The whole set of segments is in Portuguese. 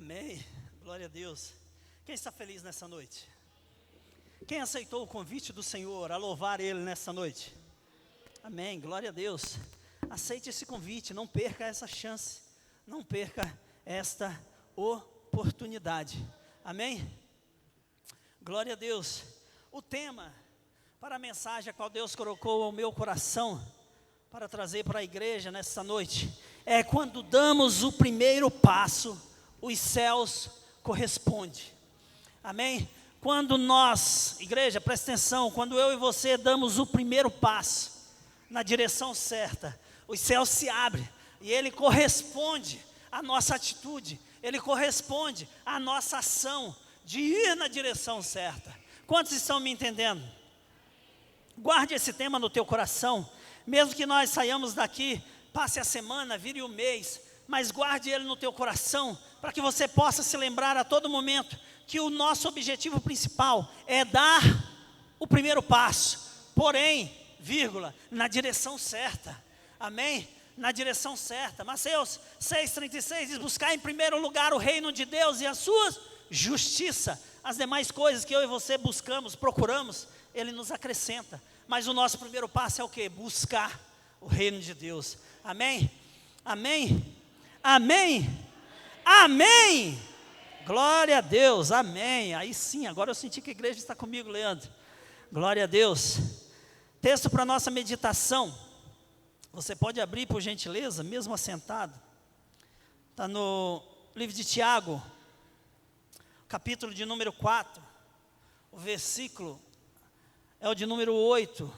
Amém, glória a Deus. Quem está feliz nessa noite? Quem aceitou o convite do Senhor a louvar Ele nessa noite? Amém, glória a Deus. Aceite esse convite, não perca essa chance, não perca esta oportunidade. Amém? Glória a Deus. O tema para a mensagem a qual Deus colocou ao meu coração para trazer para a igreja nessa noite é: quando damos o primeiro passo, os céus correspondem. Amém? Quando nós, igreja, presta atenção, quando eu e você damos o primeiro passo na direção certa, os céus se abrem e Ele corresponde à nossa atitude, Ele corresponde à nossa ação de ir na direção certa. Quantos estão me entendendo? Guarde esse tema no teu coração, mesmo que nós saiamos daqui, passe a semana, vire o mês, mas guarde ele no teu coração, para que você possa se lembrar a todo momento que o nosso objetivo principal é dar o primeiro passo, porém, vírgula, na direção certa. Amém? Na direção certa. Mateus 6,36 diz: buscar em primeiro lugar o reino de Deus e a sua justiça. As demais coisas que eu e você buscamos, procuramos, Ele nos acrescenta. Mas o nosso primeiro passo é o quê? Buscar o reino de Deus. Amém? Amém? Amém? Amém? Glória a Deus, amém. Aí sim, agora eu senti que a igreja está comigo, Leandro. Glória a Deus. Texto para nossa meditação. Você pode abrir, por gentileza, mesmo assentado. Está no livro de Tiago, capítulo de número 4. O versículo é o de número 8.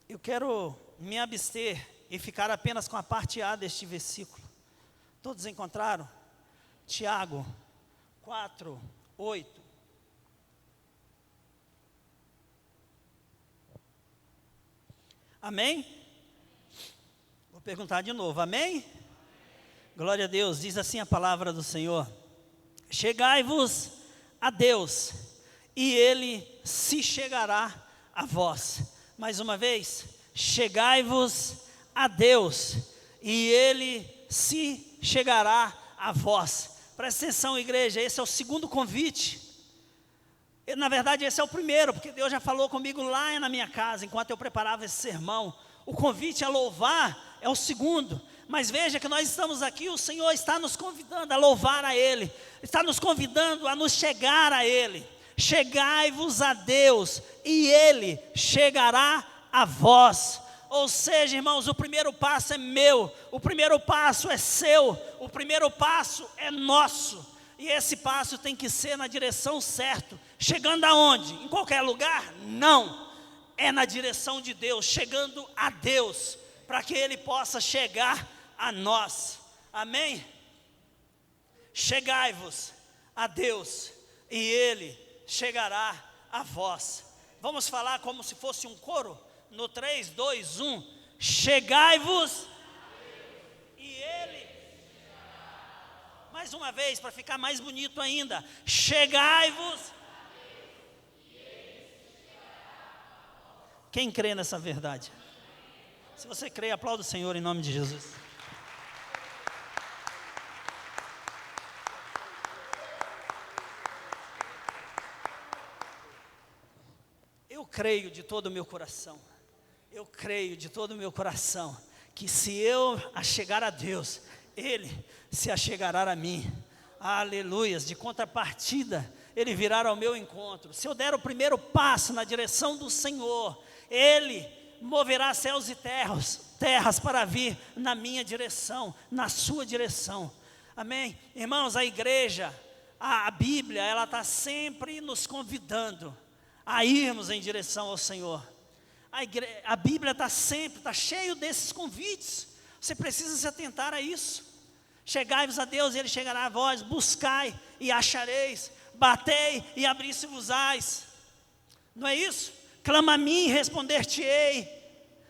Eu quero me abster e ficar apenas com a parte A deste versículo. Todos encontraram? Tiago 4, 8. Amém? Vou perguntar de novo, amém? Glória a Deus, diz assim a palavra do Senhor: chegai-vos a Deus, e Ele se chegará a vós. Mais uma vez, chegai-vos a Deus, e Ele se chegará a vós. Presta atenção, igreja, esse é o segundo convite. Na verdade, esse é o primeiro, porque Deus já falou comigo lá na minha casa, enquanto eu preparava esse sermão. O convite a louvar é o segundo. Mas veja que nós estamos aqui, o Senhor está nos convidando a louvar a Ele, está nos convidando a nos chegar a Ele. Chegai-vos a Deus, e Ele chegará a vós. Ou seja, irmãos, o primeiro passo é meu, o primeiro passo é seu, o primeiro passo é nosso. E esse passo tem que ser na direção certa. Chegando aonde? Em qualquer lugar? Não. É na direção de Deus, chegando a Deus, para que Ele possa chegar a nós. Amém? Chegai-vos a Deus, e Ele chegará a vós. Vamos falar como se fosse um coro? No 3, 2, 1, chegai-vos, e Ele, mais uma vez, para ficar mais bonito ainda, chegai-vos. Quem crê nessa verdade? Se você crê, aplauda o Senhor em nome de Jesus. Eu creio de todo o meu coração. Eu creio de todo o meu coração que se eu achegar a Deus, Ele se achegará a mim. Aleluias. De contrapartida, Ele virá ao meu encontro. Se eu der o primeiro passo na direção do Senhor, Ele moverá céus e terras para vir na minha direção, na sua direção. Amém? Irmãos, a igreja, a Bíblia, ela está sempre nos convidando a irmos em direção ao Senhor. A Bíblia está sempre, está cheio desses convites. Você precisa se atentar a isso. Chegai-vos a Deus e Ele chegará a vós. Buscai e achareis. Batei e abri-se-vos-ás. Não é isso? Clama a mim e responder-te-ei.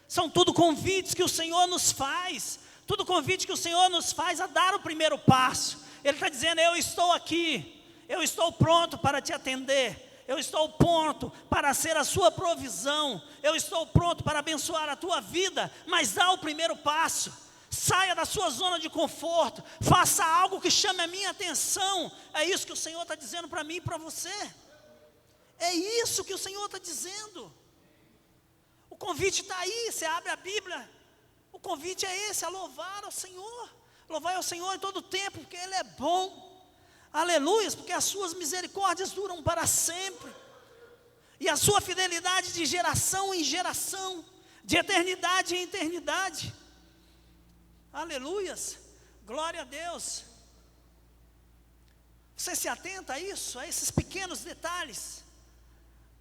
São tudo convites que o Senhor nos faz. Tudo convite que o Senhor nos faz a dar o primeiro passo. Ele está dizendo: eu estou aqui. Eu estou pronto para te atender. Eu estou pronto para ser a sua provisão. Eu estou pronto para abençoar a tua vida. Mas dá o primeiro passo. Saia da sua zona de conforto. Faça algo que chame a minha atenção. É isso que o Senhor está dizendo para mim e para você. É isso que o Senhor está dizendo. O convite está aí, você abre a Bíblia. O convite é esse, a louvar ao Senhor. Louvar ao Senhor em todo o tempo, porque Ele é bom. Aleluia, porque as suas misericórdias duram para sempre. E a sua fidelidade de geração em geração, de eternidade em eternidade. Aleluias, glória a Deus. Você se atenta a isso, a esses pequenos detalhes.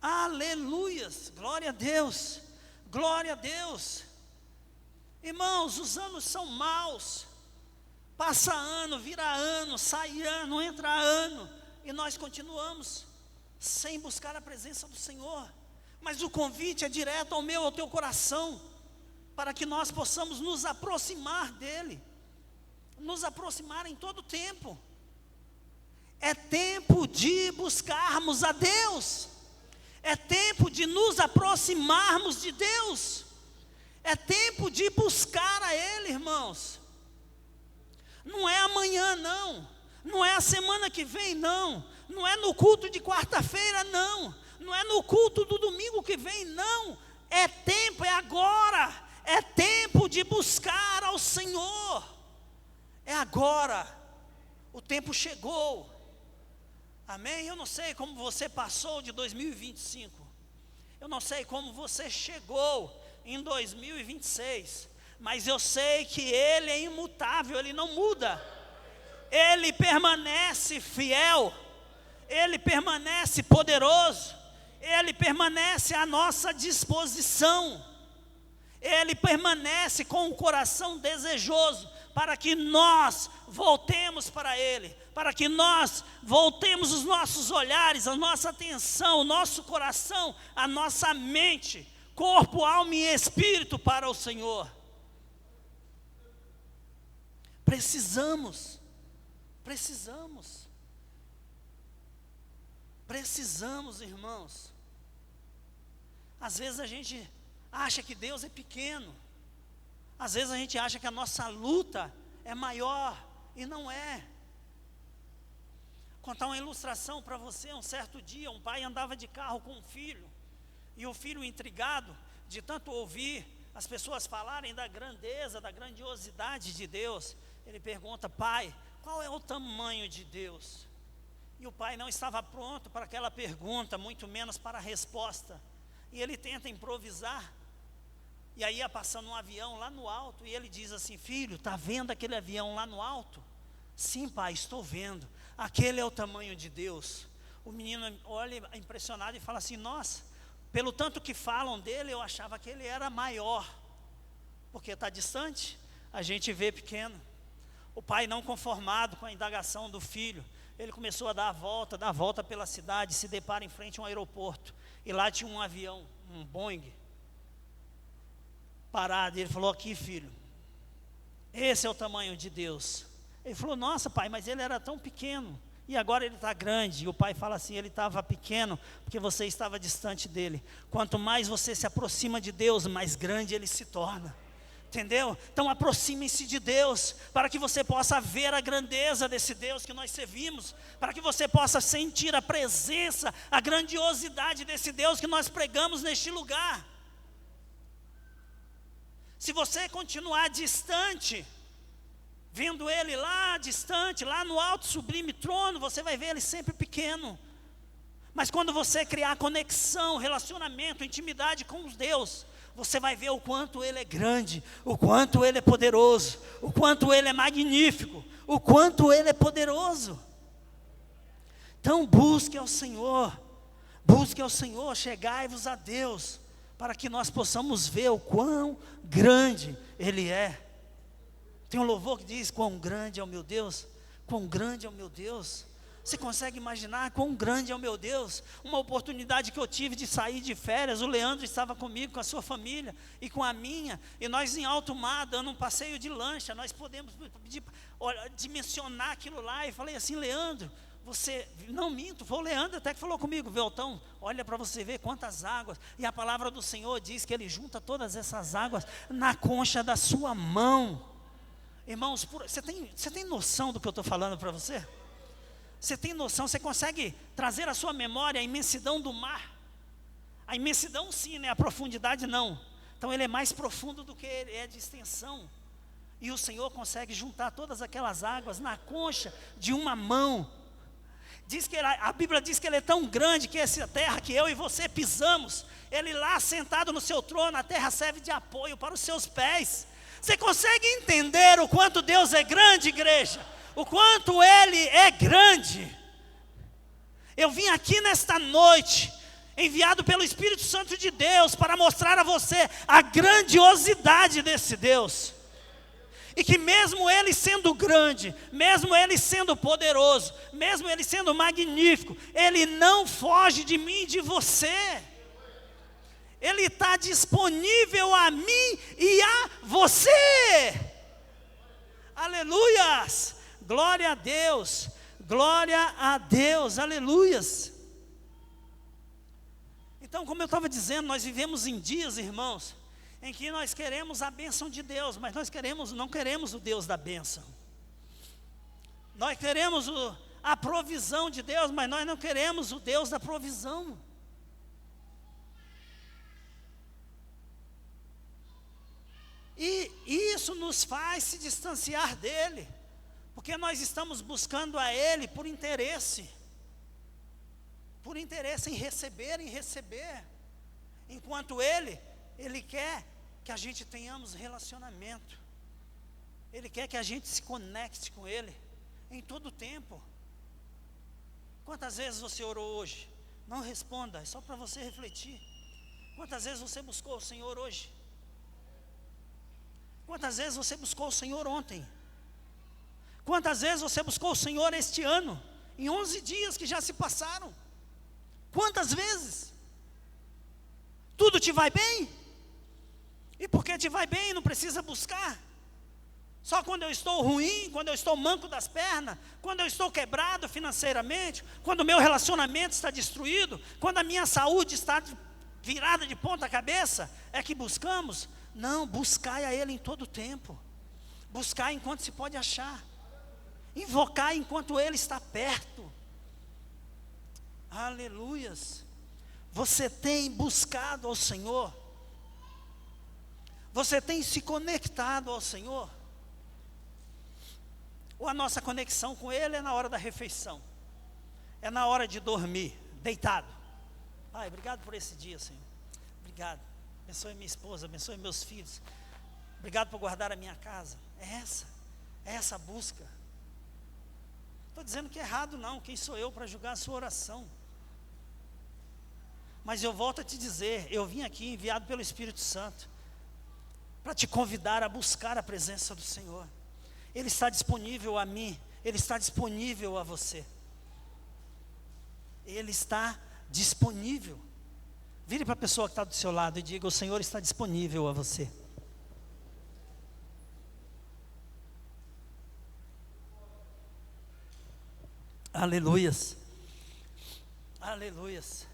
Aleluias, glória a Deus, glória a Deus. Irmãos, os anos são maus. Passa ano, vira ano, sai ano, entra ano, e nós continuamos sem buscar a presença do Senhor. Mas o convite é direto ao meu, ao teu coração, para que nós possamos nos aproximar dEle, nos aproximar em todo tempo. É tempo de buscarmos a Deus, é tempo de nos aproximarmos de Deus, é tempo de buscar a Ele, irmãos. Não é amanhã, não é a semana que vem, não é no culto de quarta-feira, não é no culto do domingo que vem, não. É tempo, é agora, é tempo de buscar ao Senhor, é agora, o tempo chegou, amém? Eu não sei como você passou de 2025, eu não sei como você chegou em 2026, mas eu sei que Ele é imutável, Ele não muda, Ele permanece fiel, Ele permanece poderoso, Ele permanece à nossa disposição, Ele permanece com o coração desejoso, para que nós voltemos para Ele, para que nós voltemos os nossos olhares, a nossa atenção, o nosso coração, a nossa mente, corpo, alma e espírito para o Senhor. Precisamos, irmãos. Às vezes a gente acha que Deus é pequeno, às vezes a gente acha que a nossa luta é maior, e não é. Vou contar uma ilustração para você. Um certo dia, um pai andava de carro com um filho, e o filho, intrigado de tanto ouvir as pessoas falarem da grandeza, da grandiosidade de Deus, ele pergunta: pai, qual é o tamanho de Deus? E o pai não estava pronto para aquela pergunta, muito menos para a resposta. E ele tenta improvisar. E aí ia passando um avião lá no alto, e ele diz assim: filho, está vendo aquele avião lá no alto? Sim, pai, estou vendo. Aquele é o tamanho de Deus. O menino olha impressionado e fala assim: nossa, pelo tanto que falam dele, eu achava que ele era maior. Porque está distante, a gente vê pequeno. O pai, não conformado com a indagação do filho, ele começou a dar a volta pela cidade, se depara em frente a um aeroporto, e lá tinha um avião, um Boeing, parado. Ele falou: aqui, filho, esse é o tamanho de Deus. Ele falou: nossa, pai, mas ele era tão pequeno, e agora ele está grande. E o pai fala assim: ele estava pequeno porque você estava distante dele. Quanto mais você se aproxima de Deus, mais grande ele se torna. Entendeu? Então aproxime-se de Deus, para que você possa ver a grandeza desse Deus que nós servimos, para que você possa sentir a presença, a grandiosidade desse Deus que nós pregamos neste lugar. Se você continuar distante, vendo Ele lá distante, lá no alto sublime trono, você vai ver Ele sempre pequeno. Mas quando você criar conexão, relacionamento, intimidade com Deus, você vai ver o quanto Ele é grande, o quanto Ele é poderoso, o quanto Ele é magnífico, o quanto Ele é poderoso. Então busque ao Senhor, chegai-vos a Deus, para que nós possamos ver o quão grande Ele é. Tem um louvor que diz: quão grande é o meu Deus, quão grande é o meu Deus. Você consegue imaginar quão grande é o meu Deus? Uma oportunidade que eu tive de sair de férias, o Leandro estava comigo, com a sua família e com a minha, e nós em alto mar, dando um passeio de lancha, nós podemos dimensionar aquilo lá. E falei assim: Leandro, você, não minto, foi o Leandro até que falou comigo: Veltão, olha para você ver quantas águas, e a palavra do Senhor diz que Ele junta todas essas águas na concha da sua mão. Irmãos, você tem noção do que eu estou falando para você? Você tem noção, você consegue trazer à sua memória a imensidão do mar? A imensidão sim, né? A profundidade não. Então ele é mais profundo do que ele é de extensão. E o Senhor consegue juntar todas aquelas águas na concha de uma mão. A Bíblia diz que ele é tão grande que essa terra que eu e você pisamos, ele lá sentado no seu trono, a terra serve de apoio para os seus pés. Você consegue entender o quanto Deus é grande, igreja? O quanto Ele é grande. Eu vim aqui nesta noite, enviado pelo Espírito Santo de Deus, para mostrar a você a grandiosidade desse Deus. E que mesmo Ele sendo grande, mesmo Ele sendo poderoso, mesmo Ele sendo magnífico, Ele não foge de mim e de você. Ele está disponível a mim e a você. Aleluias, glória a Deus, aleluias. Então, como eu estava dizendo, nós vivemos em dias, irmãos, em que nós queremos a bênção de Deus, mas não queremos o Deus da bênção. Nós queremos a provisão de Deus, mas nós não queremos o Deus da provisão. E isso nos faz se distanciar dele, porque nós estamos buscando a ele por interesse em receber, enquanto ele quer que a gente tenhamos relacionamento, ele quer que a gente se conecte com ele, em todo o tempo. Quantas vezes você orou hoje? Não responda, é só para você refletir. Quantas vezes você buscou o Senhor hoje? Quantas vezes você buscou o Senhor ontem? Quantas vezes você buscou o Senhor este ano? Em 11 dias que já se passaram. Quantas vezes? Tudo te vai bem? E porque te vai bem, não precisa buscar. Só quando eu estou ruim, quando eu estou manco das pernas, quando eu estou quebrado financeiramente, quando o meu relacionamento está destruído, quando a minha saúde está virada de ponta cabeça, é que buscamos. Não, buscai a Ele em todo o tempo. Buscai enquanto se pode achar. Invocar enquanto Ele está perto. Aleluias. Você tem buscado ao Senhor? Você tem se conectado ao Senhor? Ou a nossa conexão com Ele é na hora da refeição? É na hora de dormir, deitado? Pai, obrigado por esse dia, Senhor. Obrigado. Abençoe minha esposa, abençoe meus filhos. Obrigado por guardar a minha casa. É essa a busca. Estou dizendo que é errado não, quem sou eu para julgar a sua oração? Mas eu volto a te dizer, eu vim aqui enviado pelo Espírito Santo, para te convidar a buscar a presença do Senhor. Ele está disponível a mim, Ele está disponível a você. Ele está disponível. Vire para a pessoa que está do seu lado e diga: o Senhor está disponível a você. Aleluias. Aleluias.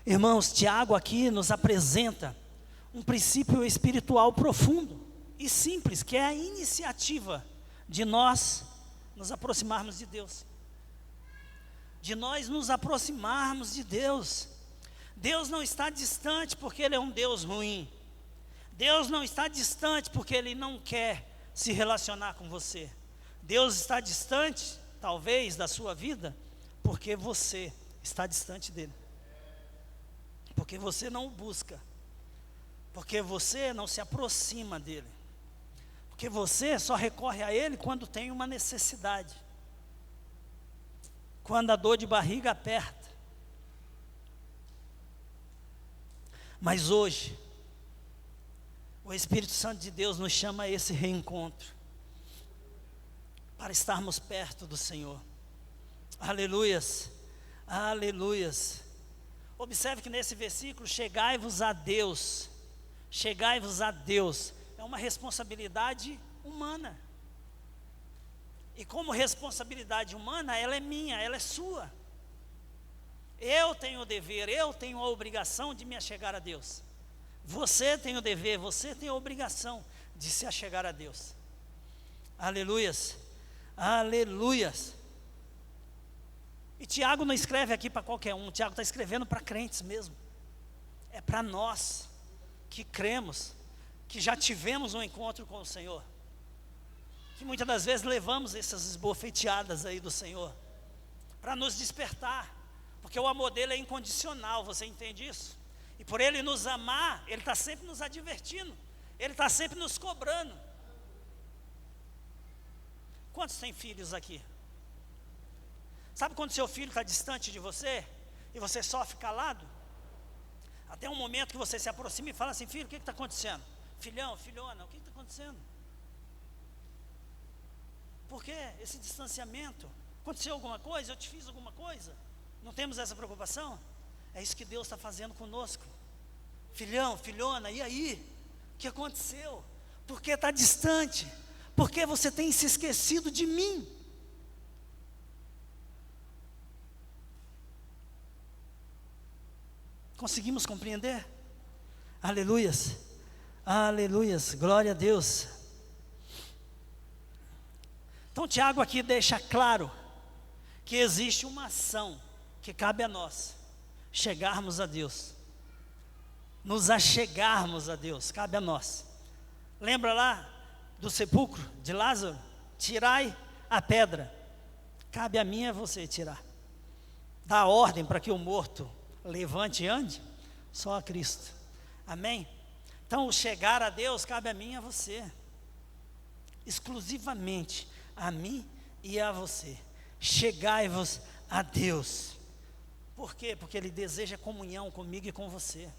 Irmãos, Tiago aqui nos apresenta um princípio espiritual profundo e simples, que é a iniciativa de nós nos aproximarmos de Deus. De nós nos aproximarmos de Deus. Deus não está distante porque Ele é um Deus ruim. Deus não está distante porque Ele não quer se relacionar com você. Deus está distante, talvez, da sua vida, porque você está distante dEle. Porque você não o busca. Porque você não se aproxima dEle. Porque você só recorre a Ele quando tem uma necessidade. Quando a dor de barriga aperta. Mas hoje, o Espírito Santo de Deus nos chama a esse reencontro, para estarmos perto do Senhor. Aleluias, aleluias. Observe que nesse versículo, chegai-vos a Deus, é uma responsabilidade humana. E como responsabilidade humana, ela é minha, ela é sua. Eu tenho o dever, eu tenho a obrigação de me achegar a Deus. Você tem o dever, você tem a obrigação de se achegar a Deus. Aleluias, aleluias. E Tiago não escreve aqui para qualquer um, Tiago está escrevendo para crentes mesmo. É para nós que cremos, que já tivemos um encontro com o Senhor, que muitas das vezes levamos essas esbofeteadas aí do Senhor, para nos despertar, porque o amor dele é incondicional, você entende isso? E por ele nos amar, ele está sempre nos advertindo, ele está sempre nos cobrando. Quantos têm filhos aqui? Sabe quando seu filho está distante de você, e você só fica calado? Até um momento que você se aproxima e fala assim: filho, o que está acontecendo? Filhão, filhona, o que está acontecendo? Por que esse distanciamento? Aconteceu alguma coisa? Eu te fiz alguma coisa? Não temos essa preocupação? É isso que Deus está fazendo conosco. Filhão, filhona, e aí? O que aconteceu? Por que está distante? Por que você tem se esquecido de mim? Conseguimos compreender? Aleluias, aleluias, glória a Deus. Então Tiago aqui deixa claro que existe uma ação que cabe a nós, chegarmos a Deus, nos achegarmos a Deus, cabe a nós. Lembra lá do sepulcro de Lázaro? Tirai a pedra, cabe a mim e a você tirar. Dá ordem para que o morto levante e ande? Só a Cristo, amém? Então o chegar a Deus cabe a mim e a você, exclusivamente a mim e a você. Chegai-vos a Deus. Por quê? Porque Ele deseja comunhão comigo e com você.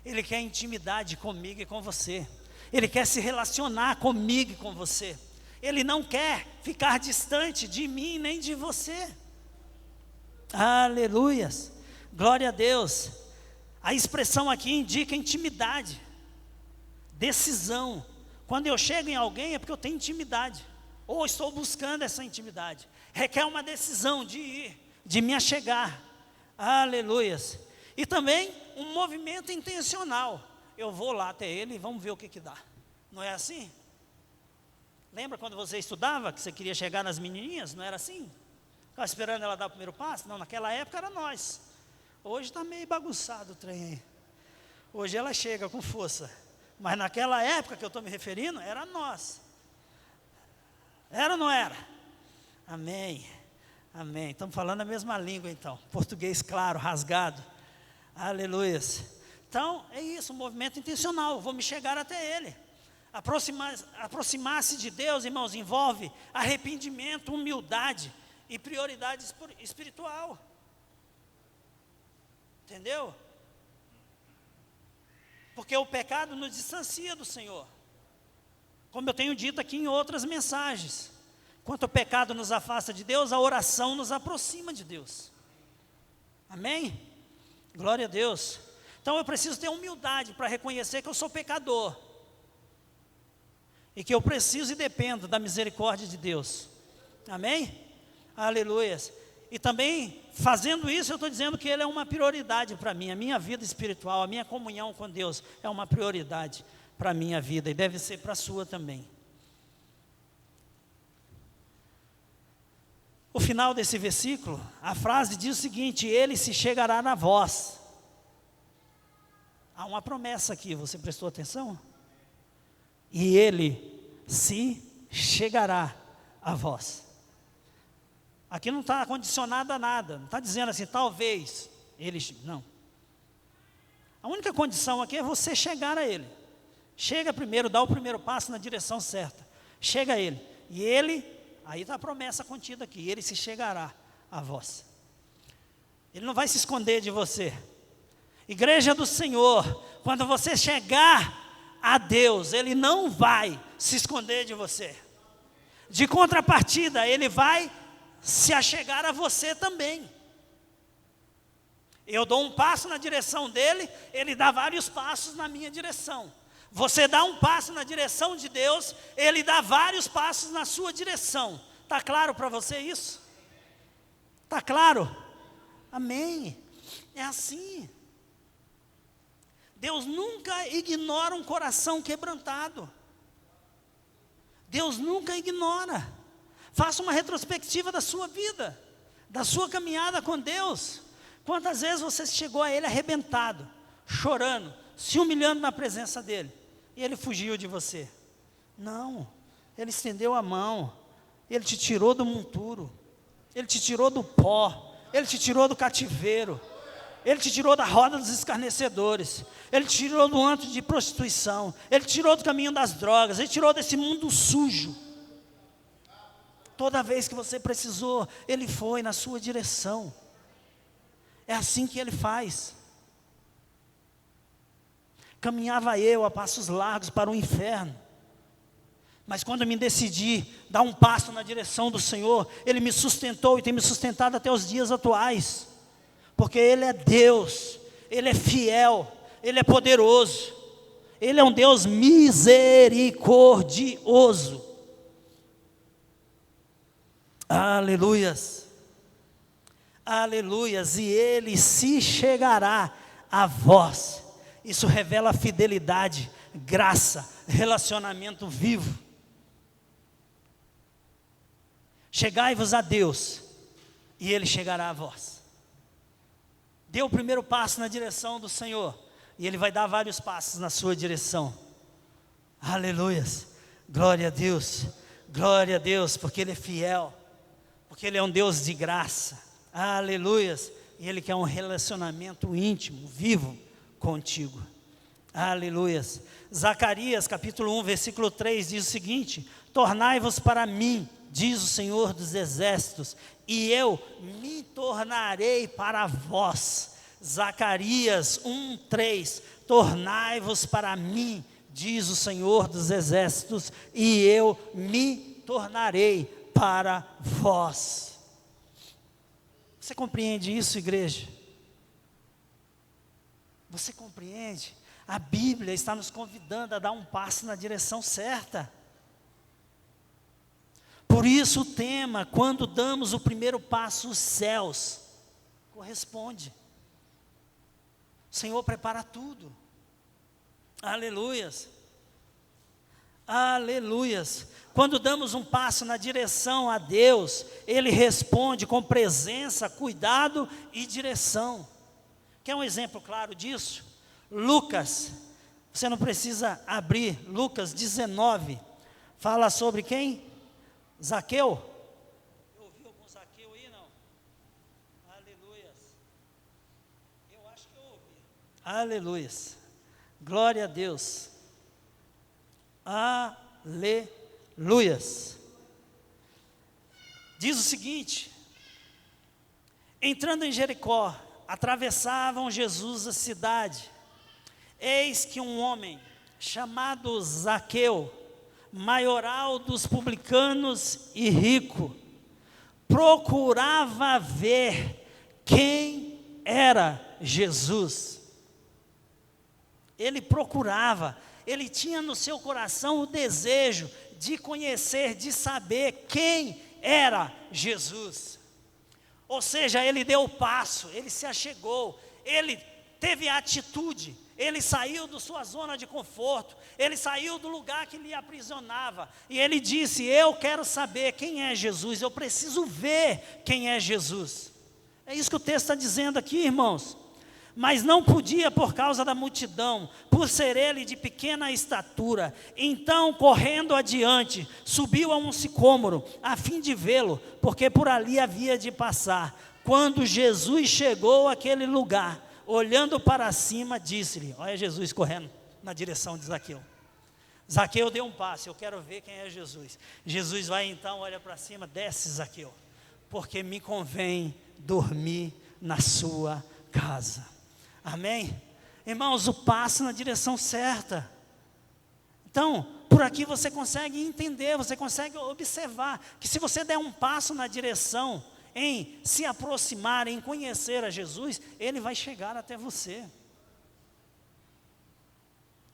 Ele quer intimidade comigo e com você. Ele quer se relacionar comigo e com você. Ele não quer ficar distante de mim nem de você. Aleluias, glória a Deus. A expressão aqui indica intimidade, decisão. Quando eu chego em alguém é porque eu tenho intimidade, ou estou buscando essa intimidade. Requer uma decisão de ir, de me achegar. Aleluias. E também um movimento intencional. Eu vou lá até ele e vamos ver o que dá. Não é assim? Lembra quando você estudava, que você queria chegar nas menininhas? Não era assim? Ficava esperando ela dar o primeiro passo? Não, naquela época era nós. Hoje está meio bagunçado o trem aí. Hoje ela chega com força. Mas naquela época que eu estou me referindo, era nós. Era ou não era? Amém, amém. Estamos falando a mesma língua então. Português claro, rasgado. Aleluias. Então, é isso, um movimento intencional. Eu vou me chegar até Ele. Aproximar-se de Deus, irmãos, envolve arrependimento, humildade e prioridade espiritual. Entendeu? Porque o pecado nos distancia do Senhor. Como eu tenho dito aqui em outras mensagens. Enquanto o pecado nos afasta de Deus, a oração nos aproxima de Deus. Amém? Glória a Deus. Então eu preciso ter humildade para reconhecer que eu sou pecador. E que eu preciso e dependo da misericórdia de Deus. Amém? Aleluias. E também, fazendo isso, eu estou dizendo que Ele é uma prioridade para mim. A minha vida espiritual, a minha comunhão com Deus é uma prioridade para a minha vida. E deve ser para a sua também. O final desse versículo, a frase diz o seguinte: Ele se chegará na vós. Há uma promessa aqui, você prestou atenção? E Ele se chegará a vós. Aqui não está condicionado a nada, não está dizendo assim, talvez Ele, não. A única condição aqui é você chegar a Ele. Chega primeiro, dá o primeiro passo na direção certa. Chega a Ele. E Ele, aí está a promessa contida aqui, Ele se chegará a vós. Ele não vai se esconder de você. Igreja do Senhor, quando você chegar a Deus, Ele não vai se esconder de você. De contrapartida, Ele vai se achegar a você também. Eu dou um passo na direção dele, Ele dá vários passos na minha direção. Você dá um passo na direção de Deus, Ele dá vários passos na sua direção. Está claro para você isso? Está claro? Amém. É assim. Deus nunca ignora um coração quebrantado. Deus nunca ignora. Faça uma retrospectiva da sua vida, da sua caminhada com Deus. Quantas vezes você chegou a Ele arrebentado, chorando, se humilhando na presença dEle, e Ele fugiu de você? Não, Ele estendeu a mão, Ele te tirou do monturo, Ele te tirou do pó, Ele te tirou do cativeiro, Ele te tirou da roda dos escarnecedores, Ele te tirou do antro de prostituição, Ele te tirou do caminho das drogas, Ele te tirou desse mundo sujo. Toda vez que você precisou, Ele foi na sua direção. É assim que Ele faz. Caminhava eu a passos largos para o inferno, mas quando eu me decidi dar um passo na direção do Senhor, Ele me sustentou e tem me sustentado até os dias atuais, porque Ele é Deus, Ele é fiel, Ele é poderoso, Ele é um Deus misericordioso. Aleluias, aleluias, e Ele se chegará a vós. Isso revela fidelidade, graça, relacionamento vivo. Chegai-vos a Deus, e Ele chegará a vós. Dê o primeiro passo na direção do Senhor, e Ele vai dar vários passos na sua direção. Aleluias, glória a Deus, porque Ele é fiel, porque Ele é um Deus de graça. Aleluias, e Ele quer um relacionamento íntimo, vivo contigo. Aleluias. Zacarias capítulo 1 versículo 3 diz o seguinte: tornai-vos para mim, diz o Senhor dos exércitos, e eu me tornarei para vós. Zacarias 1:3, tornai-vos para mim, diz o Senhor dos exércitos, e eu me tornarei para vós. Você compreende isso, igreja? Você compreende? A Bíblia está nos convidando a dar um passo na direção certa. Por isso o tema, quando damos o primeiro passo, os céus, corresponde. O Senhor prepara tudo. Aleluias. Aleluias. Quando damos um passo na direção a Deus, Ele responde com presença, cuidado e direção. Quer um exemplo claro disso? Lucas, você não precisa abrir, Lucas 19, fala sobre quem? Zaqueu. Eu ouvi algum Zaqueu aí, não? Aleluias. Eu acho que eu ouvi. Aleluias. Glória a Deus. Aleluias. Diz o seguinte: entrando em Jericó, atravessavam Jesus a cidade. Eis que um homem chamado Zaqueu, maioral dos publicanos e rico, procurava ver quem era Jesus. Ele procurava, ele tinha no seu coração o desejo de conhecer, de saber quem era Jesus. Ou seja, ele deu o passo, ele se achegou, ele teve a atitude, ele saiu da sua zona de conforto, ele saiu do lugar que lhe aprisionava, e ele disse: eu quero saber quem é Jesus, eu preciso ver quem é Jesus. É isso que o texto está dizendo aqui, irmãos. Mas não podia por causa da multidão, por ser ele de pequena estatura. Então, correndo adiante, subiu a um sicômoro, a fim de vê-lo, porque por ali havia de passar. Quando Jesus chegou àquele lugar, olhando para cima, disse-lhe: olha Jesus correndo na direção de Zaqueu. Zaqueu deu um passo: eu quero ver quem é Jesus. Jesus vai então, olha para cima: desce, Zaqueu, porque me convém dormir na sua casa. Amém? Irmãos, o passo na direção certa. Então, por aqui você consegue entender, você consegue observar que se você der um passo na direção em se aproximar, em conhecer a Jesus, Ele vai chegar até você.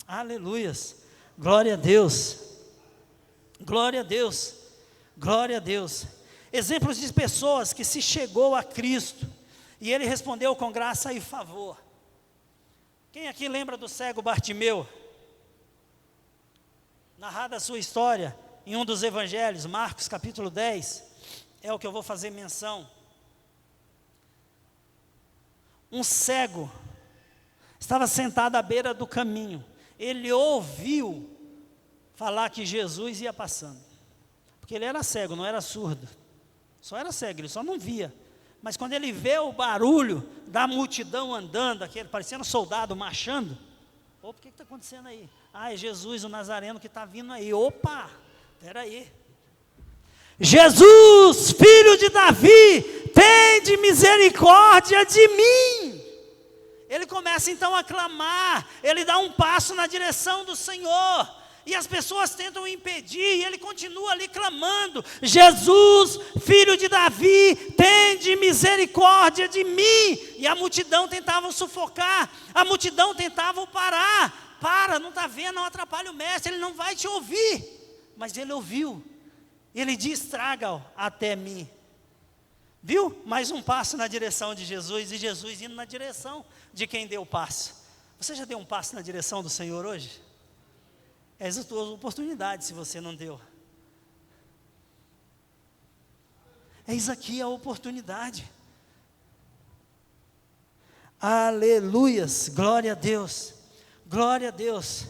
Aleluias, glória a Deus, glória a Deus, glória a Deus. Exemplos de pessoas que se chegou a Cristo, e Ele respondeu com graça e favor. Quem aqui lembra do cego Bartimeu? Narrada a sua história, em um dos evangelhos, Marcos capítulo 10, é o que eu vou fazer menção. Um cego estava sentado à beira do caminho. Ele ouviu falar que Jesus ia passando. Porque ele era cego, não era surdo. Só era cego, ele só não via. Mas quando ele vê o barulho da multidão andando, aquele parecendo soldado marchando, opa, o que está acontecendo aí? Ah, é Jesus o Nazareno que está vindo aí. Opa, espera aí. Jesus, filho de Davi, tende misericórdia de mim. Ele começa então a clamar, ele dá um passo na direção do Senhor. E as pessoas tentam impedir, e ele continua ali clamando: Jesus, filho de Davi, tende misericórdia de mim. E a multidão tentava o sufocar, a multidão tentava o parar. Para, não está vendo, não atrapalha o mestre, ele não vai te ouvir. Mas ele ouviu, ele diz: traga-o até mim. Viu? Mais um passo na direção de Jesus, e Jesus indo na direção de quem deu o passo. Você já deu um passo na direção do Senhor hoje? Essa é a tua oportunidade, se você não deu. Eis aqui a oportunidade. Aleluias, glória a Deus, glória a Deus.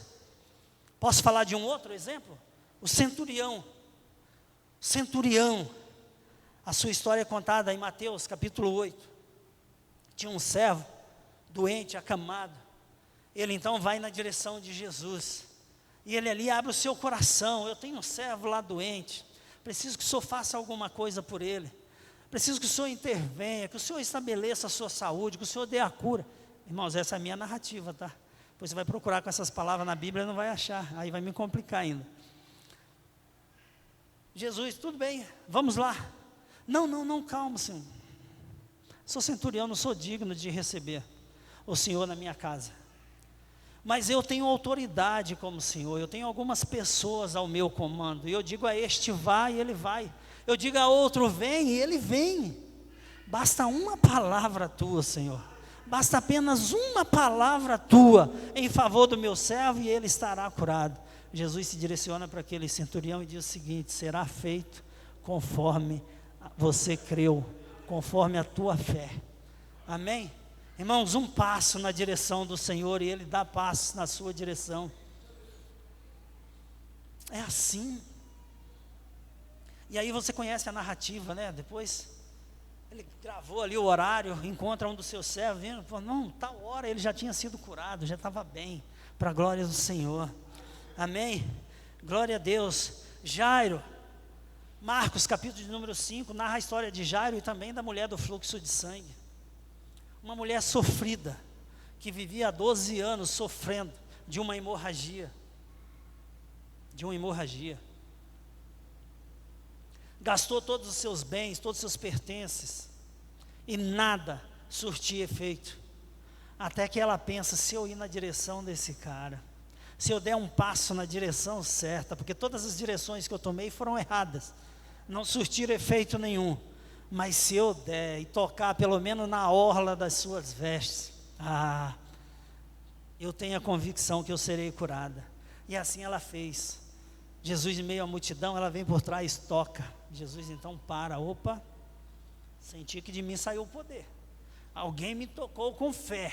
Posso falar de um outro exemplo? O centurião. Centurião, a sua história é contada em Mateus capítulo 8. Tinha um servo doente, acamado. Ele então vai na direção de Jesus. E ele ali abre o seu coração: eu tenho um servo lá doente, preciso que o Senhor faça alguma coisa por ele, preciso que o Senhor intervenha, que o Senhor estabeleça a sua saúde, que o Senhor dê a cura. Irmãos, essa é a minha narrativa, tá? Depois você vai procurar com essas palavras na Bíblia e não vai achar, aí vai me complicar ainda. Jesus, tudo bem, vamos lá. Não, calma, Senhor. Sou centurião, não sou digno de receber o Senhor na minha casa. Mas eu tenho autoridade como Senhor, eu tenho algumas pessoas ao meu comando, e eu digo a este vai, e ele vai. Eu digo a outro vem, e ele vem. Basta uma palavra tua, Senhor. Basta apenas uma palavra tua em favor do meu servo, e ele estará curado. Jesus se direciona para aquele centurião e diz o seguinte: será feito conforme você creu, conforme a tua fé. Amém? Irmãos, um passo na direção do Senhor e Ele dá passos na sua direção. É assim. E aí você conhece a narrativa, né? Depois ele gravou ali o horário, encontra um dos seus servos, vindo, falou: não, tal hora ele já tinha sido curado, já estava bem, para a glória do Senhor. Amém? Glória a Deus. Jairo, Marcos capítulo de número 5, narra a história de Jairo e também da mulher do fluxo de sangue. Uma mulher sofrida, que vivia há 12 anos sofrendo de uma hemorragia. Gastou todos os seus bens, todos os seus pertences, e nada surtia efeito. Até que ela pensa: se eu ir na direção desse cara, se eu der um passo na direção certa, porque todas as direções que eu tomei foram erradas, não surtiram efeito nenhum. Mas se eu der e tocar pelo menos na orla das suas vestes, eu tenho a convicção que eu serei curada. E assim ela fez. Jesus, em meio à multidão, ela vem por trás, toca. Jesus então para: opa, senti que de mim saiu o poder. Alguém me tocou com fé,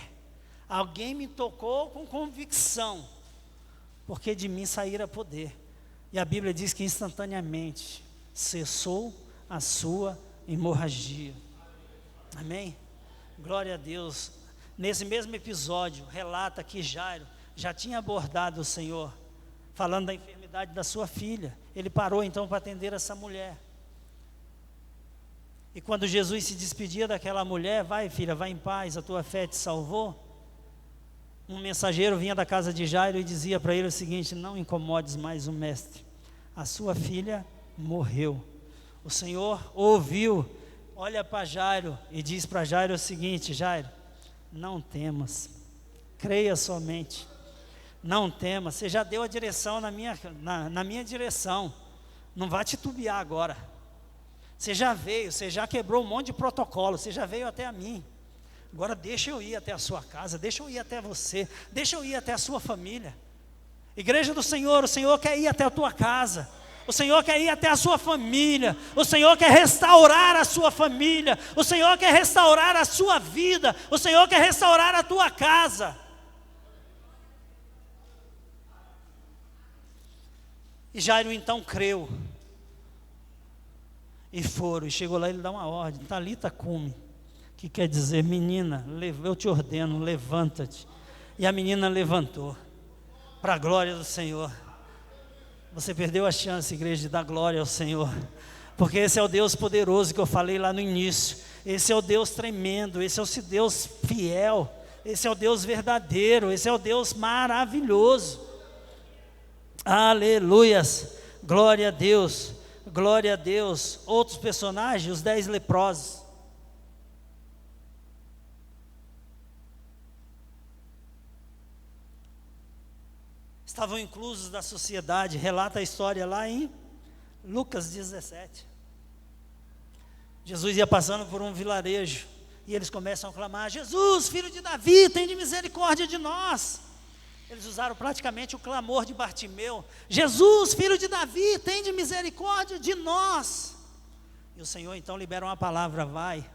alguém me tocou com convicção, porque de mim saíra poder. E a Bíblia diz que instantaneamente cessou a sua hemorragia. Amém? Glória a Deus. Nesse mesmo episódio, relata que Jairo já tinha abordado o Senhor, falando da enfermidade da sua filha. Ele parou então para atender essa mulher. E quando Jesus se despedia daquela mulher: vai, filha, vai em paz, a tua fé te salvou. Um mensageiro vinha da casa de Jairo e dizia para ele o seguinte: não incomodes mais o mestre, a sua filha morreu. O Senhor ouviu, olha para Jairo e diz para Jairo o seguinte: Jairo, não temas, creia somente, não temas. Você já deu a direção na minha direção, não vai titubear agora. Você já veio, você já quebrou um monte de protocolo, você já veio até a mim. Agora deixa eu ir até a sua casa, deixa eu ir até você, deixa eu ir até a sua família. Igreja do Senhor, o Senhor quer ir até a tua casa. O Senhor quer ir até a sua família. O Senhor quer restaurar a sua família. O Senhor quer restaurar a sua vida. O Senhor quer restaurar a tua casa. E Jairo então creu. E foram. E chegou lá, ele dá uma ordem. Talita cumi. Que quer dizer, menina, eu te ordeno, levanta-te. E a menina levantou. Para a glória do Senhor. Você perdeu a chance, igreja, de dar glória ao Senhor, porque esse é o Deus poderoso que eu falei lá no início. Esse é o Deus tremendo, esse é o Deus fiel, esse é o Deus verdadeiro, esse é o Deus maravilhoso. Aleluias, glória a Deus, glória a Deus. Outros personagens, os 10 leprosos. Estavam inclusos da sociedade, relata a história lá em Lucas 17. Jesus ia passando por um vilarejo, e eles começam a clamar: Jesus, filho de Davi, tem de misericórdia de nós. Eles usaram praticamente o clamor de Bartimeu: Jesus, filho de Davi, tem de misericórdia de nós. E o Senhor então libera uma palavra: vai,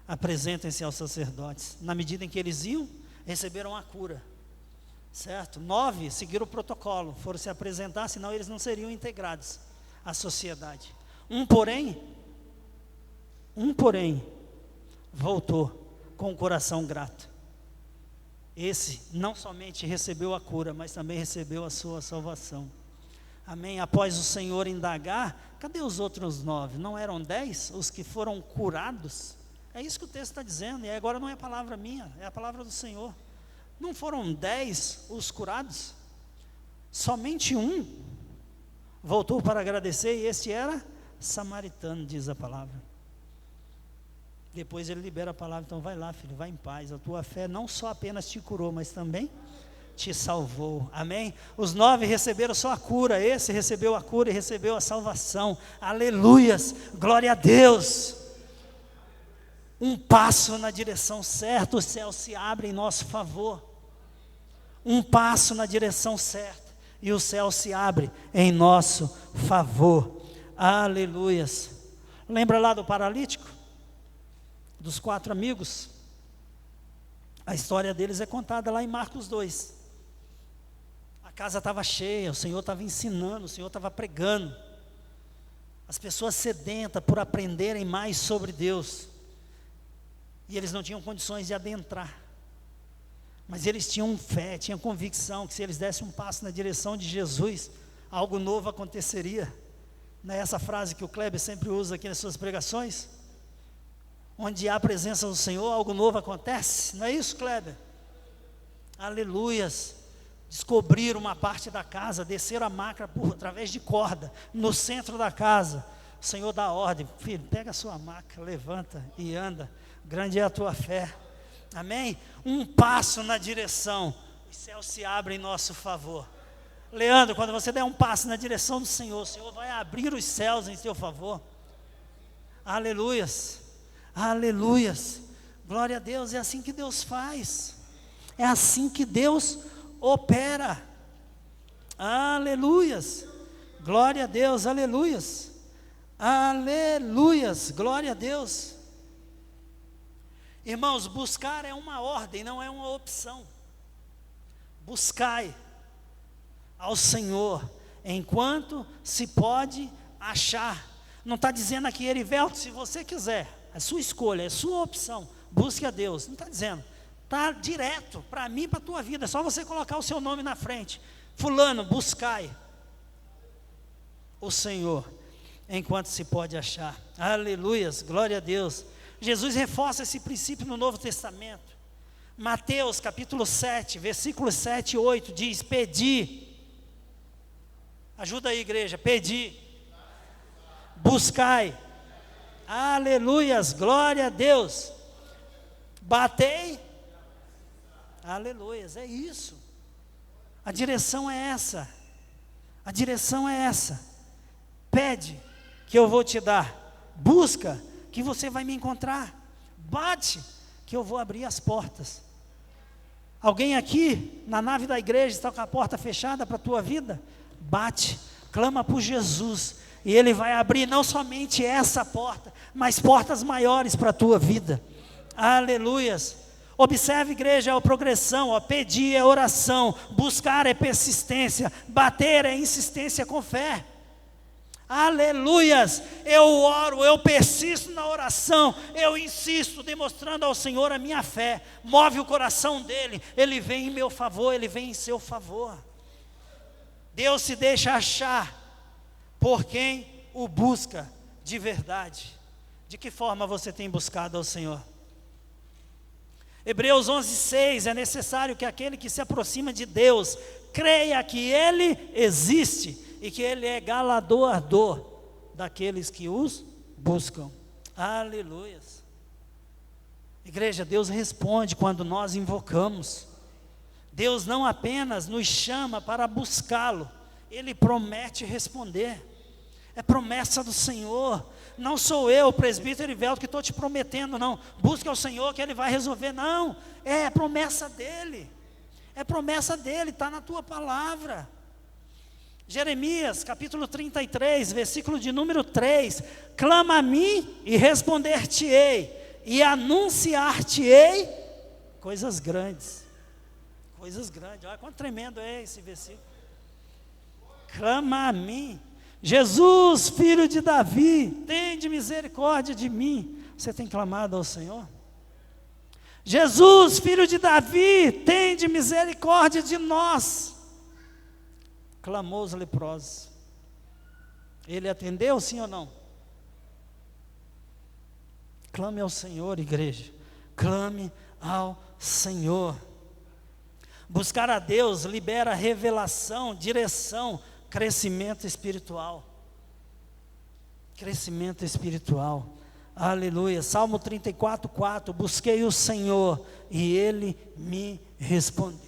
apresentem-se aos sacerdotes. Na medida em que eles iam, receberam a cura. Certo? 9 seguiram o protocolo, foram se apresentar, senão eles não seriam integrados à sociedade. Um porém, voltou com o coração grato. Esse não somente recebeu a cura, mas também recebeu a sua salvação. Amém? Após o Senhor indagar, cadê os outros 9? Não eram 10 os que foram curados? É isso que o texto está dizendo, e agora não é a palavra minha, é a palavra do Senhor. Não foram 10 os curados? Somente um voltou para agradecer, e esse era samaritano, diz a palavra. Depois ele libera a palavra: então vai lá, filho, vai em paz, a tua fé não só apenas te curou, mas também te salvou. Amém? Os 9 receberam só a cura, esse recebeu a cura e recebeu a salvação. Aleluias, glória a Deus. Um passo na direção certa, o céu se abre em nosso favor. Um passo na direção certa, e o céu se abre em nosso favor. Aleluias. Lembra lá do paralítico? Dos 4 amigos? A história deles é contada lá em Marcos 2. A casa estava cheia, o Senhor estava ensinando, o Senhor estava pregando. As pessoas sedentas por aprenderem mais sobre Deus. E eles não tinham condições de adentrar. Mas eles tinham fé, tinham convicção que se eles dessem um passo na direção de Jesus, algo novo aconteceria. Não é essa frase que o Kleber sempre usa aqui nas suas pregações? Onde há a presença do Senhor, algo novo acontece. Não é isso, Kleber? Aleluias. Descobriram uma parte da casa, desceram a maca através de corda, no centro da casa. O Senhor dá ordem: filho, pega a sua maca, levanta e anda. Grande é a tua fé. Amém? Um passo na direção, o céu se abre em nosso favor. Leandro, quando você der um passo na direção do Senhor, o Senhor vai abrir os céus em seu favor. Aleluias, aleluias, glória a Deus. É assim que Deus faz, é assim que Deus opera. Aleluias, glória a Deus, aleluias, aleluias, glória a Deus. Irmãos, buscar é uma ordem, não é uma opção. Buscai ao Senhor enquanto se pode achar. Não está dizendo aqui, Erivelto, se você quiser, é sua escolha, é sua opção, busque a Deus. Não está dizendo, está direto para mim e para a tua vida, é só você colocar o seu nome na frente. Fulano, buscai o Senhor enquanto se pode achar. Aleluias, glória a Deus. Jesus reforça esse princípio no Novo Testamento. Mateus capítulo 7, versículos 7 e 8 diz: pedi. Ajuda aí, igreja. Pedi. Buscai. Aleluias, glória a Deus. Batei. Aleluias, é isso. A direção é essa. A direção é essa. Pede, que eu vou te dar. Busca, que você vai me encontrar. Bate, que eu vou abrir as portas. Alguém aqui na nave da igreja está com a porta fechada para a tua vida? Bate, clama por Jesus, e Ele vai abrir não somente essa porta, mas portas maiores para a tua vida. Aleluias. Observe, igreja, a progressão, pedir é oração, buscar é persistência, bater é insistência com fé. Aleluias, eu oro, eu persisto na oração, eu insisto, demonstrando ao Senhor a minha fé, move o coração dele, ele vem em meu favor, ele vem em seu favor. Deus se deixa achar por quem o busca de verdade. De que forma você tem buscado ao Senhor? Hebreus 11:6, é necessário que aquele que se aproxima de Deus, creia que Ele existe, e que Ele é galardoador daqueles que os buscam. Aleluias. Igreja, Deus responde quando nós invocamos. Deus não apenas nos chama para buscá-lo, Ele promete responder. É promessa do Senhor. Não sou eu, o presbítero Erivelto, que estou te prometendo, não. Busca o Senhor que Ele vai resolver. Não, é promessa dEle. É promessa dEle, está na tua palavra. Jeremias, capítulo 33, versículo de número 3. Clama a mim e responder-te-ei, e anunciar-te-ei coisas grandes. Coisas grandes, olha quanto tremendo é esse versículo. Clama a mim. Jesus, filho de Davi, tende misericórdia de mim. Você tem clamado ao Senhor? Jesus, filho de Davi, tende misericórdia de nós. Clamou os leprosos. Ele atendeu, sim ou não? Clame ao Senhor, igreja. Clame ao Senhor. Buscar a Deus libera revelação, direção, crescimento espiritual. Crescimento espiritual. Aleluia. Salmo 34:4. Busquei o Senhor e Ele me respondeu.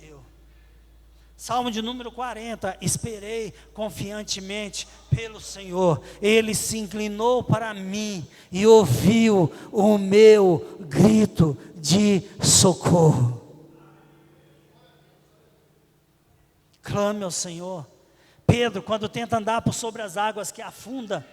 Salmo de número 40, esperei confiantemente pelo Senhor, Ele se inclinou para mim e ouviu o meu grito de socorro. Clame ao Senhor. Pedro, quando tenta andar por sobre as águas que afunda,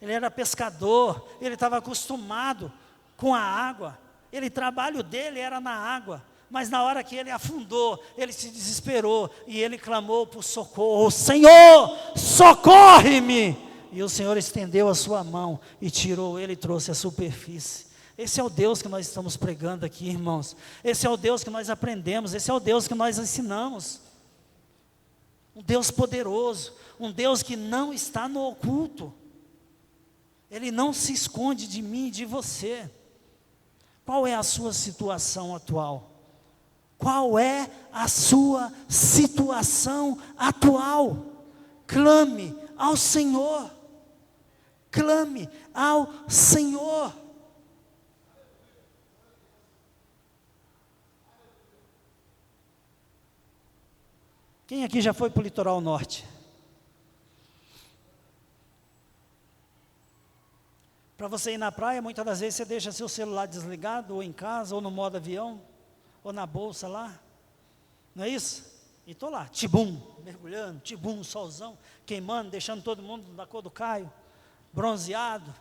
ele era pescador, ele estava acostumado com a água, o trabalho dele era na água. Mas na hora que ele afundou, ele se desesperou e ele clamou por socorro. Senhor, socorre-me! E o Senhor estendeu a sua mão e tirou ele e trouxe à superfície. Esse é o Deus que nós estamos pregando aqui, irmãos. Esse é o Deus que nós aprendemos, esse é o Deus que nós ensinamos. Um Deus poderoso, um Deus que não está no oculto. Ele não se esconde de mim e de você. Qual é a sua situação atual? Qual é a sua situação atual? Clame ao Senhor. Clame ao Senhor. Quem aqui já foi para o litoral norte? Para você ir na praia, muitas das vezes você deixa seu celular desligado, ou em casa, ou no modo avião, ou na bolsa lá, não é isso? E estou lá, tibum, mergulhando, tibum, solzão, queimando, deixando todo mundo da cor do Caio, bronzeado,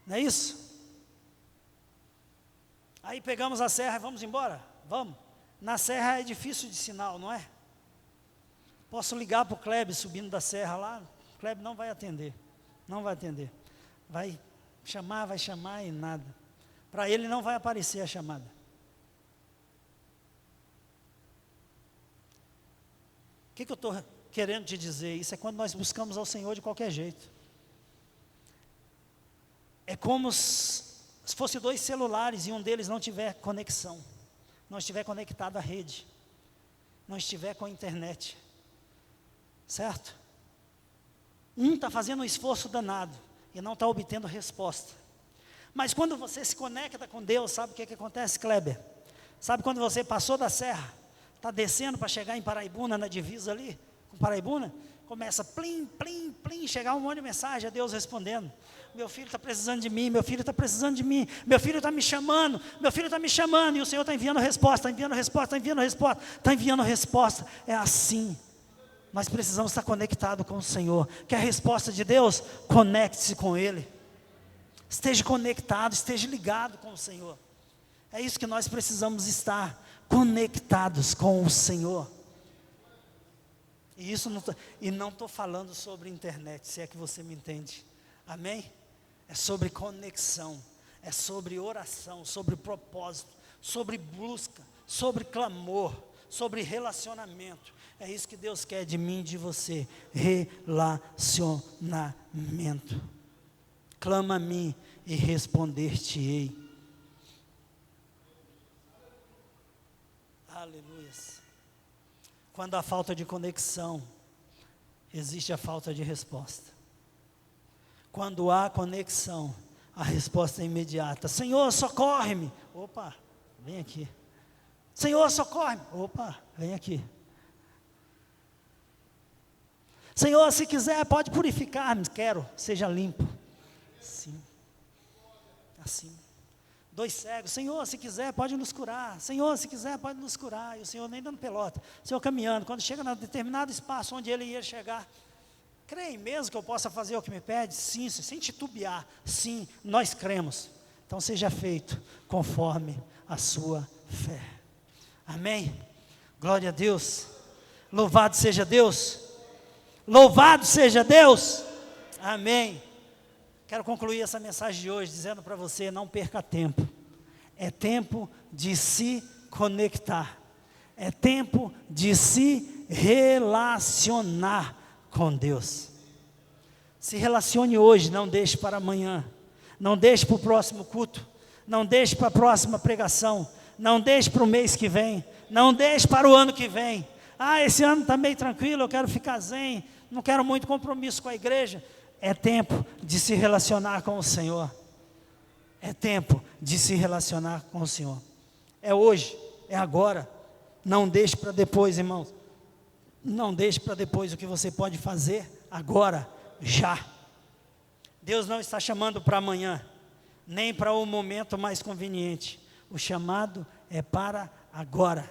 não é isso? Aí pegamos a serra e vamos embora? Vamos. Na serra é difícil de sinal, não é? Posso ligar para o Kleber subindo da serra lá, o Kleber não vai atender, não vai atender, vai chamar e nada, para ele não vai aparecer a chamada. O que eu estou querendo te dizer? Isso é quando nós buscamos ao Senhor de qualquer jeito. É como se fosse dois celulares e um deles não tiver conexão, não estiver conectado à rede, não estiver com a internet, certo? Um está fazendo um esforço danado e não está obtendo resposta. Mas quando você se conecta com Deus, sabe o que acontece, Kleber? Sabe quando você passou da serra, está descendo para chegar em Paraibuna, na divisa ali, com Paraibuna, começa plim, plim, plim, chegar um monte de mensagem, é Deus respondendo. Meu filho está precisando de mim, meu filho está precisando de mim, meu filho está me chamando, meu filho está me chamando, e o Senhor está enviando resposta, está enviando resposta, está enviando resposta, está enviando resposta. É assim. Nós precisamos estar conectados com o Senhor. Quer a resposta de Deus? Conecte-se com Ele. Esteja conectado, esteja ligado com o Senhor. É isso que nós precisamos estar, conectados com o Senhor. E isso não estou falando sobre internet, se é que você me entende. Amém? É sobre conexão, é sobre oração, sobre propósito, sobre busca, sobre clamor, sobre relacionamento. É isso que Deus quer de mim e de você, relacionamento. Clama a mim e responder-te-ei. Aleluias. Quando há falta de conexão, existe a falta de resposta. Quando há conexão, a resposta é imediata. Senhor, socorre-me. Opa, vem aqui. Senhor, socorre-me. Opa, vem aqui. Senhor, se quiser, pode purificar-me. Quero, seja limpo. Sim. Assim. 2 cegos. Senhor, se quiser, pode nos curar. Senhor, se quiser, pode nos curar. E o Senhor nem dando pelota. O Senhor caminhando. Quando chega em determinado espaço onde ele ia chegar, creem mesmo que eu possa fazer o que me pede? Sim, sem titubear. Sim, nós cremos. Então seja feito conforme a sua fé. Amém? Glória a Deus. Louvado seja Deus. Louvado seja Deus. Amém. Quero concluir essa mensagem de hoje dizendo para você: não perca tempo. É tempo de se conectar. É tempo de se relacionar com Deus. Se relacione hoje, não deixe para amanhã. Não deixe para o próximo culto. Não deixe para a próxima pregação. Não deixe para o mês que vem. Não deixe para o ano que vem. Esse ano está meio tranquilo, eu quero ficar zen, não quero muito compromisso com a igreja. É tempo de se relacionar com o Senhor. É tempo de se relacionar com o Senhor. É hoje, é agora. Não deixe para depois, irmãos. Não deixe para depois o que você pode fazer agora, já. Deus não está chamando para amanhã, nem para o momento mais conveniente. O chamado é para agora.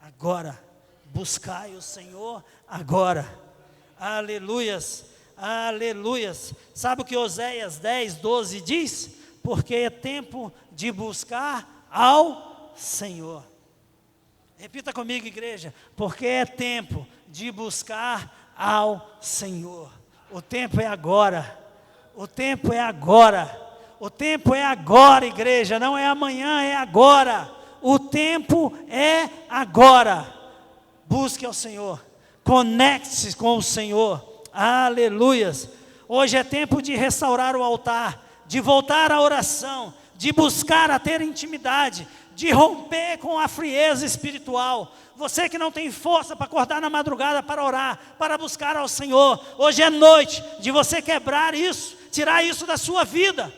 Agora. Buscai o Senhor agora. Aleluias, aleluias. Sabe o que Oséias 10:12 diz? Porque é tempo de buscar ao Senhor. Repita comigo, igreja. Porque é tempo de buscar ao Senhor. O tempo é agora. O tempo é agora. O tempo é agora, igreja. Não é amanhã, é agora. O tempo é agora. Busque ao Senhor, conecte-se com o Senhor, aleluias. Hoje é tempo de restaurar o altar, de voltar à oração, de buscar a ter intimidade, de romper com a frieza espiritual. Você que não tem força para acordar na madrugada para orar, para buscar ao Senhor, hoje é noite de você quebrar isso, tirar isso da sua vida.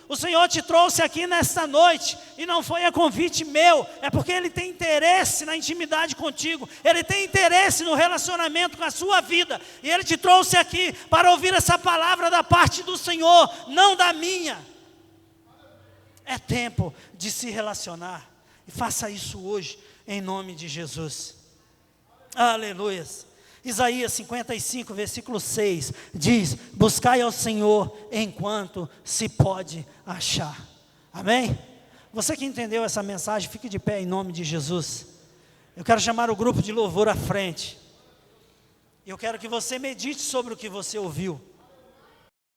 O Senhor te trouxe aqui nesta noite, e não foi a convite meu, é porque Ele tem interesse na intimidade contigo, Ele tem interesse no relacionamento com a sua vida, e Ele te trouxe aqui para ouvir essa palavra da parte do Senhor, não da minha. É tempo de se relacionar, e faça isso hoje, em nome de Jesus. Aleluias. Isaías 55, versículo 6, diz: buscai ao Senhor enquanto se pode achar. Amém? Você que entendeu essa mensagem, fique de pé em nome de Jesus. Eu quero chamar o grupo de louvor à frente. Eu quero que você medite sobre o que você ouviu.